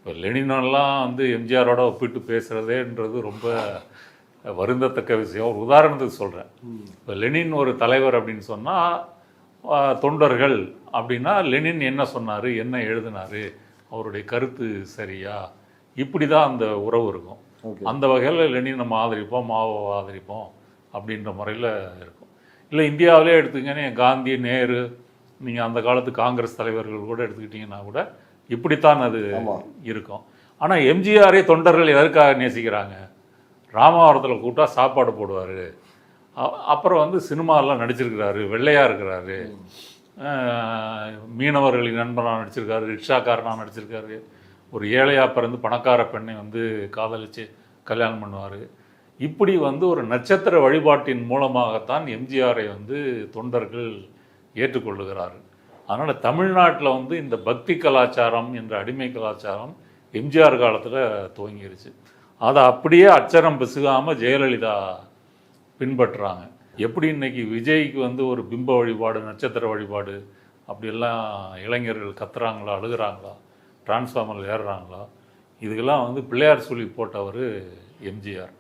இப்போ லெனினெல்லாம் வந்து எம்ஜிஆரோட ஒப்பிட்டு பேசுகிறதேன்றது ரொம்ப வருந்தத்தக்க விஷயம். ஒரு உதாரணத்துக்கு சொல்கிறேன். இப்போ லெனின் ஒரு தலைவர் அப்படின்னு சொன்னால் தொண்டர்கள் அப்படின்னா லெனின் என்ன சொன்னார், என்ன எழுதினார், அவருடைய கருத்து சரியா, இப்படி தான் அந்த உறவு இருக்கும். அந்த வகையில் லெனின் நம்ம ஆதரிப்போம், மாவோ ஆதரிப்போம் அப்படின்ற முறையில் இருக்கும். இல்லை இந்தியாவிலே எடுத்துக்கிட்டீங்கன்னா காந்தி, நேரு, நீங்கள் அந்த காலத்து காங்கிரஸ் தலைவர்கள் கூட எடுத்துக்கிட்டிங்கன்னா கூட இப்படித்தான் அது இருக்கும். ஆனால் எம்ஜிஆரே தொண்டர்கள் எதற்காக நேசிக்கிறாங்க? ராமாவரத்தில் கூட்டா சாப்பாடு போடுவார், அப்புறம் வந்து சினிமாவெலாம் நடிச்சிருக்கிறாரு, வெள்ளையாக இருக்கிறாரு, மீனவர்களின் நண்பனாக நடிச்சிருக்காரு, ரிக்ஷாக்காரனாக நடிச்சிருக்காரு, ஒரு ஏழையாக பிறந்து பணக்கார பெண்ணை வந்து காதலித்து கல்யாணம் பண்ணுவார். இப்படி வந்து ஒரு நட்சத்திர வழிபாட்டின் மூலமாகத்தான் எம்ஜிஆரை வந்து தொண்டர்கள் ஏற்றுக்கொள்ளுகிறார்கள். அதனால் தமிழ்நாட்டில் வந்து இந்த பக்தி கலாச்சாரம் என்ற அடிமை கலாச்சாரம் எம்ஜிஆர் காலத்தில் துவங்கிருச்சு. அதை அப்படியே அச்சரம் பிசுகாமல் ஜெயலலிதா பின்பற்றுறாங்க. எப்படி இன்னைக்கு விஜய்க்கு வந்து ஒரு பிம்ப வழிபாடு, நட்சத்திர வழிபாடு அப்படியெல்லாம் இளைஞர்கள் கத்துறாங்களா, அழுகிறாங்களா, டிரான்ஸ்ஃபார்மரில் ஏறுறாங்களா, இதுக்கெல்லாம் வந்து பிள்ளையார் சொல்லி போட்டவர் எம்ஜிஆர்.